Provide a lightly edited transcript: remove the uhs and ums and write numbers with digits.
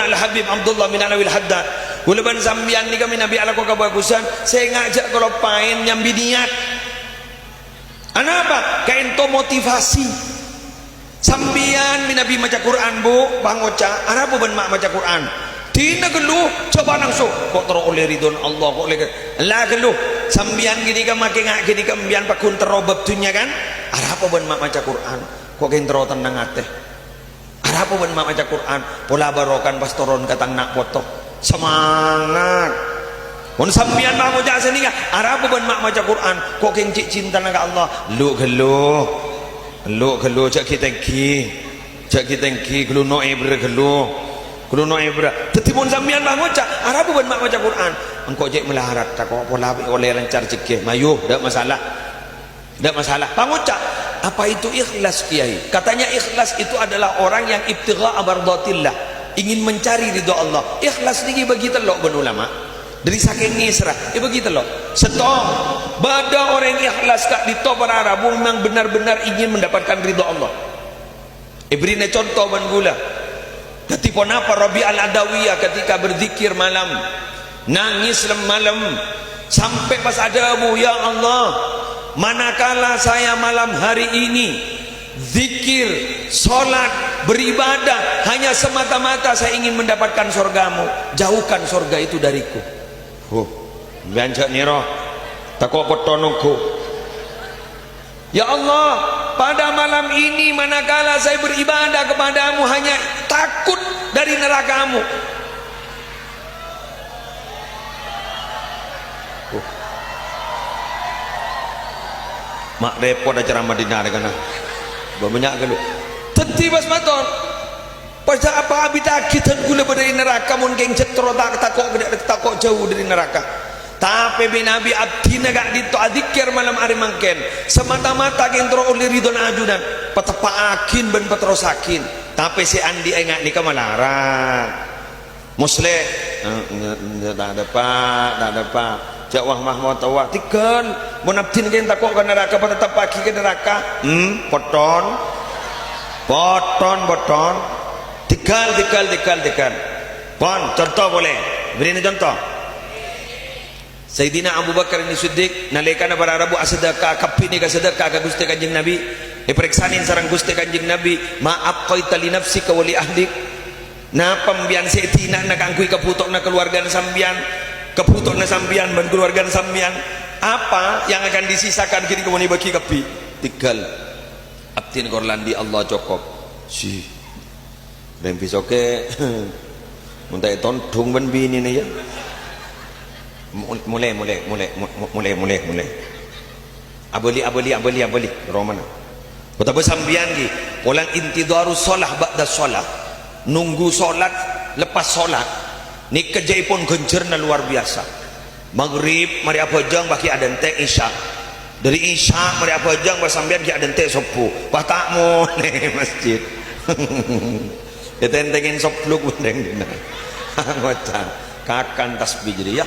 al Habib Abdullah bin Alawil Haddad gulaban sambian ni kami Nabi ala ko kabagusan saya ngajak kalau pain nyambi niat apa kain to motivasi sambian min Nabi maca Quran bu bangoca apa ben mak maca Quran tina geluh coba langsung kok tero oleh ridon Allah kok oleh lah geluh sambian gini ka make ngak gini ka mbian pakun terobab dunya kan apa ben mak maca Quran kok kain tero tenang ateh apa ben mak maca Quran pola barokan pas turun katang nak foto semangat mun sambian mah moja seni ka apa ben mak maca Quran kok kain cik cinta nang Allah lu geluh cak kita gelu no ibra gelu no ibra tetimun sambian mah moca apa ben mak maca Quran engkau cek melaharat tak kok pola oleh lancar cek mayu dak masalah pangucap apa itu ikhlas kiai katanya ikhlas itu adalah orang yang ibtigha abardatillah ingin mencari ridho Allah ikhlas niki begitu loh ben ulama dari saking ngisrah begitu loh setong bada orang ikhlas kak di to para Arab memang benar-benar ingin mendapatkan ridho Allah ibrine contoh ban gula ketika apa Rabi al-Adawiyah ketika berzikir malam nangis malam sampai pas ada ya Allah manakala saya malam hari ini zikir, sholat, beribadah hanya semata-mata saya ingin mendapatkan surgamu jauhkan surga itu dariku bianjak niro takut potonuku ya Allah pada malam ini manakala saya beribadah kepadamu hanya takut dari nerakamu mak repot acara Madinah dengan banyak gelu teti bas maton pada apa abita kita gula dari neraka mun geng cetro takok jauh dari neraka tapi Nabi abdina gak dito adzikir malam hari mangken semata-mata geng tro oleh ridon ajudan patepaakin ben patrosakin tapi si Andi enggak nikah malaran musle tak ada pak jawah mahmud tawah tikan munabdin gen takok ke neraka pada tapaki ke neraka poton tikal pon contoh boleh beri contoh Sayyidina Abu Bakar ini Siddiq nalekana para Arabu asedekah kapini ka sedekah ka Gusti Kanjeng Nabi diperiksanin sareng Gusti Kanjeng Nabi maaf qaita li nafsika wa li ahlik na pambian setina na kangkui kaputok na keluarga sambian keputok na sambian dan keluarga sambian apa yang akan disisakan kini kemudian bagi kapi tinggal abdin korlandi Allah cukup si dan bisoke muntai tondong ben bini nih ya mulai aboli romana betapa sambian ki polang intidarus sholah ba'da sholah nunggu sholat lepas sholat ni kejai pun gencerna luar biasa maghrib mari apa jang baki adente isya dari isya mari apa jang basambian ki adente sopu patakmu nih masjid kita entengin sopluk bendeng dina ngocah kakan tasbih jadi ya